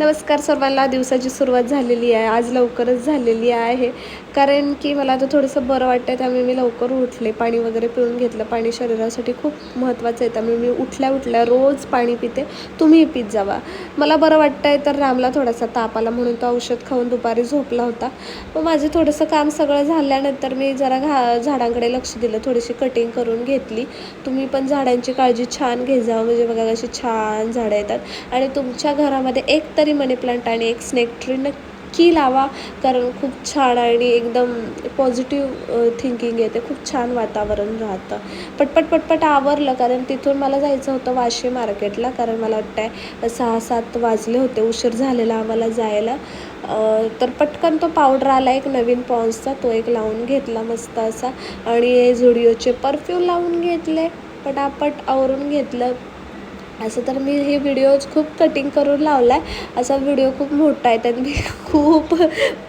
नमस्कार सर्वांना. दिवसाची सुरुवात झालेली आहे. आज लवकरच झालेली आहे. कारण की मला आता थोडंसं बरं वाटतं आहे, त्यामुळे मी लवकर उठले. पाणी वगैरे पिऊन घेतलं. पाणी शरीरासाठी खूप महत्त्वाचं आहे. त्यामुळे मी उठल्या-उठल्या रोज पाणी पिते. तुम्हीही पीत जावा. मला बरं वाटतं आहे, तर रामला थोडासा ताप आला म्हणून तो औषध खाऊन दुपारी झोपला होता. मग माझं थोडंसं काम सगळं झाल्यानंतर मी जरा झाडांकडे लक्ष दिलं. थोडीशी कटिंग करून घेतली. तुम्ही पण झाडांची काळजी छान घे जावं. म्हणजे बघा कशी छान झाडं येतात. आणि तुमच्या घरामध्ये एक तरी मनी प्लांट आणि एक स्नेक ट्री नक्की लावा. कारण खूप छान आणि एकदम पॉझिटिव्ह थिंकिंग येते. खूप छान वातावरण राहतं. पटपट आवरलं, कारण तिथून मला जायचं होतं वाशी मार्केटला. कारण मला वाटतं आहे 6-7 वाजले होते. उशीर झालेला आम्हाला जायला. तर पटकन तो पावडर आला एक नवीन पॉन्सचा, तो एक लावून घेतला मस्त असा. आणि झुडिओचे परफ्यूम लावून घेतले. पटापट आवरून घेतलं. असं तर मी हे व्हिडिओज खूप कटिंग करून लावला आहे. असा व्हिडिओ खूप मोठा आहे, त्यात मी खूप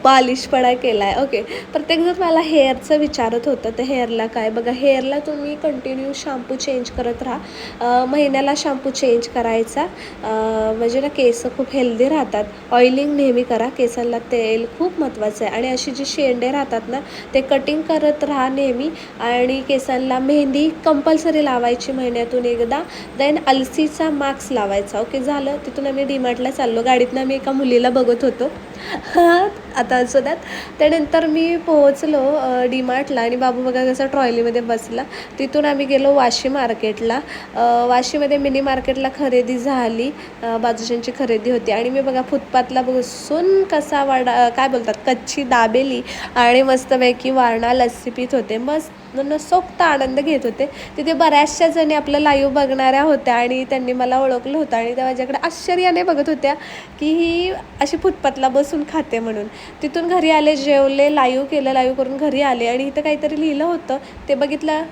पॉलिशपणा केला आहे. ओके. प्रत्येकजण मला हेअरचं विचारत होतं, तर हेअरला काय बघा, हेअरला तुम्ही कंटिन्यू शॅम्पू चेंज करत राहा. महिन्याला शॅम्पू चेंज करायचा. म्हणजे ना केस खूप हेल्दी राहतात. ऑइलिंग नेहमी करा. केसांना तेल खूप महत्त्वाचं आहे. आणि अशी जी शेंडे राहतात ना, ते कटिंग करत राहा नेहमी. आणि केसांना मेहंदी कंपल्सरी लावायची महिन्यातून एकदा. देन अलसीचा मास्क लावायचा. ओके झालं. तिथून आम्ही डीमार्टला चाललो. गाडीतनं आम्ही एका मुलीला बघत होतो. आता असू द्यात. त्यानंतर मी पोहोचलो डीमार्टला आणि बाबू बघा कसा ट्रॉलीमध्ये बसला. तिथून आम्ही गेलो वाशी मार्केटला. वाशीमध्ये मिनी मार्केटला खरेदी झाली. बाजूच्यांची खरेदी होती. आणि मी बघा फुटपाथला बसून कसा काय बोलतात कच्ची दाबेली आणि मस्तपैकी वारणा लस्सी पीत होते. मस्त मनसोक्त आनंद घेत होते. तिथे बऱ्याचशा जणी आपलं लाईव्ह बघणाऱ्या होत्या आणि त्यांनी मला ओळखलं होतं. आणि त्या माझ्याकडे आश्चर्याने बघत होत्या की ही अशी फुटपाथला बसून खाते म्हणून. तिथून घरी आले, जेवले, लाईव्ह केलं, लाईव्ह करून घरी आले. आणि इथं काहीतरी लिहिलं होतं, ते बघितलं